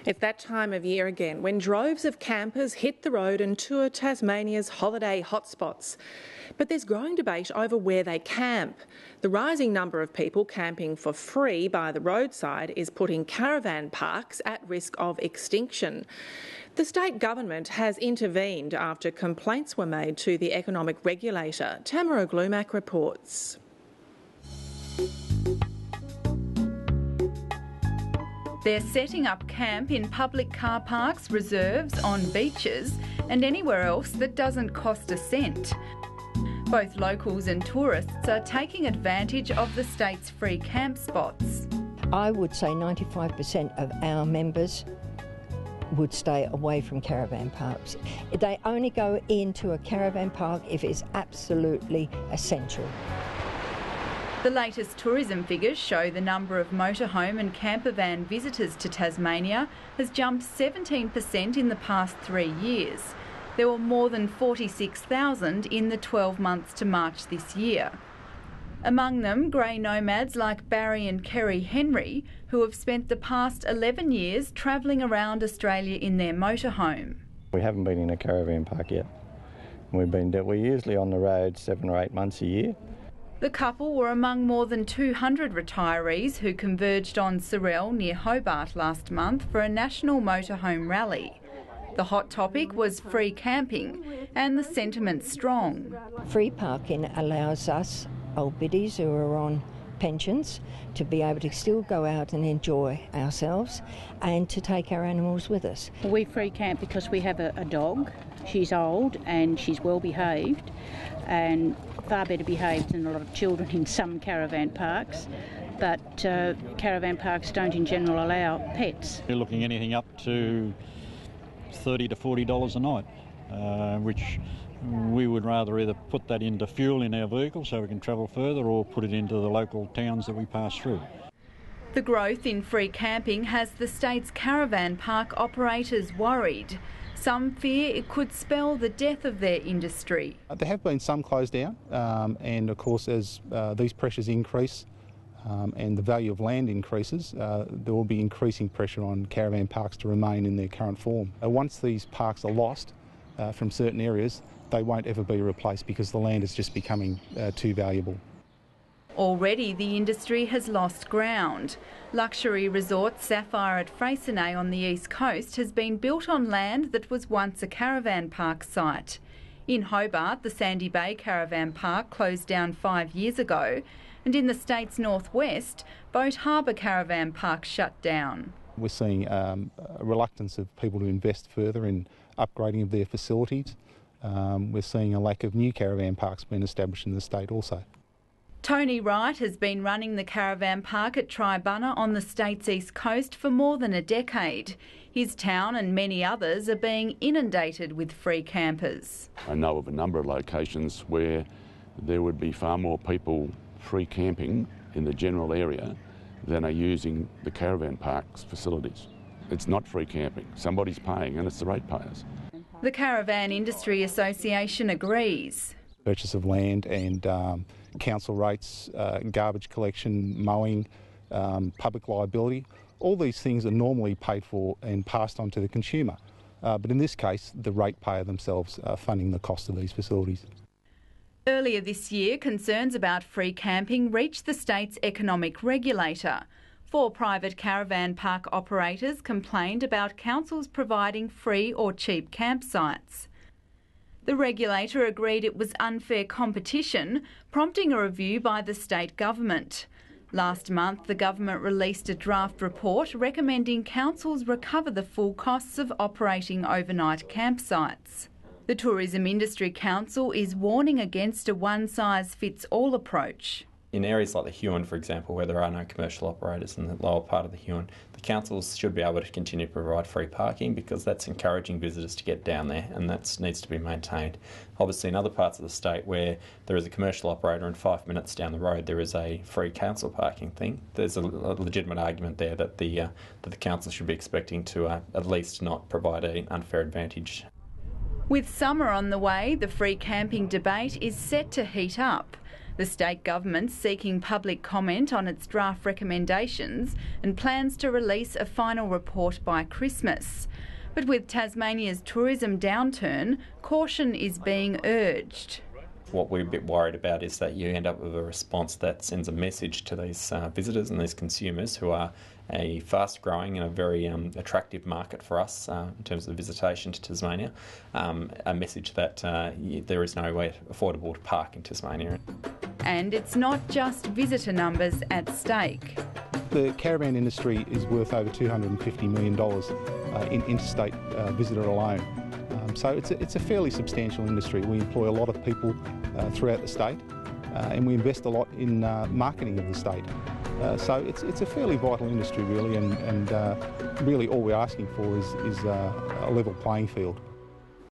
It's that time of year again when droves of campers hit the road and tour Tasmania's holiday hotspots. But there's growing debate over where they camp. The rising number of people camping for free by the roadside is putting caravan parks at risk of extinction. The state government has intervened after complaints were made to the economic regulator. Tamara Glumac reports. They're setting up camp in public car parks, reserves, on beaches and anywhere else that doesn't cost a cent. Both locals and tourists are taking advantage of the state's free camp spots. I would say 95% of our members would stay away from caravan parks. They only go into a caravan park if it's absolutely essential. The latest tourism figures show the number of motorhome and camper van visitors to Tasmania has jumped 17% in the past 3 years. There were more than 46,000 in the 12 months to March this year. Among them, grey nomads like Barry and Kerry Henry, who have spent the past 11 years travelling around Australia in their motorhome. We haven't been in a caravan park yet. We're usually on the road 7 or 8 months a year. The couple were among more than 200 retirees who converged on Sorell near Hobart last month for a national motorhome rally. The hot topic was free camping, and the sentiment's strong. Free parking allows us, old biddies who are on pensions, to be able to still go out and enjoy ourselves and to take our animals with us. We free camp because we have a dog. She's old and she's well behaved, and far better behaved than a lot of children in some caravan parks, but caravan parks don't in general allow pets. You're looking anything up to $30 to $40 a night, which we would rather either put that into fuel in our vehicle so we can travel further, or put it into the local towns that we pass through. The growth in free camping has the state's caravan park operators worried. Some fear it could spell the death of their industry. There have been some closed down, and of course as these pressures increase and the value of land increases, there will be increasing pressure on caravan parks to remain in their current form. Once these parks are lost from certain areas, they won't ever be replaced because the land is just becoming too valuable. Already the industry has lost ground. Luxury resort Sapphire at Freycinet on the east coast has been built on land that was once a caravan park site. In Hobart, the Sandy Bay Caravan Park closed down 5 years ago, and in the state's northwest, Boat Harbour Caravan Park shut down. We're seeing a reluctance of people to invest further in upgrading of their facilities. We're seeing a lack of new caravan parks being established in the state also. Tony Wright has been running the caravan park at Tribunna on the state's east coast for more than a decade. His town and many others are being inundated with free campers. I know of a number of locations where there would be far more people free camping in the general area than are using the caravan park's facilities. It's not free camping. Somebody's paying, and it's the ratepayers. The Caravan Industry Association agrees. Purchase of land and council rates, garbage collection, mowing, public liability, all these things are normally paid for and passed on to the consumer. But in this case, the ratepayer themselves are funding the cost of these facilities. Earlier this year, concerns about free camping reached the state's economic regulator. 4 private caravan park operators complained about councils providing free or cheap campsites. The regulator agreed it was unfair competition, prompting a review by the state government. Last month, the government released a draft report recommending councils recover the full costs of operating overnight campsites. The Tourism Industry Council is warning against a one-size-fits-all approach. In areas like the Huon, for example, where there are no commercial operators in the lower part of the Huon, the councils should be able to continue to provide free parking because that's encouraging visitors to get down there, and that needs to be maintained. Obviously, in other parts of the state where there is a commercial operator and 5 minutes down the road there is a free council parking thing, there's a legitimate argument there that the council should be expecting to at least not provide an unfair advantage. With summer on the way, the free camping debate is set to heat up. The state government's seeking public comment on its draft recommendations and plans to release a final report by Christmas. But with Tasmania's tourism downturn, caution is being urged. What we're a bit worried about is that you end up with a response that sends a message to these visitors and these consumers, who are a fast-growing and a very attractive market for us in terms of visitation to Tasmania, a message that there is no way affordable to park in Tasmania. And it's not just visitor numbers at stake. The caravan industry is worth over $250 million in interstate visitor alone. So it's a fairly substantial industry. We employ a lot of people throughout the state, and we invest a lot in marketing of the state. So it's a fairly vital industry really, and really all we're asking for is a level playing field.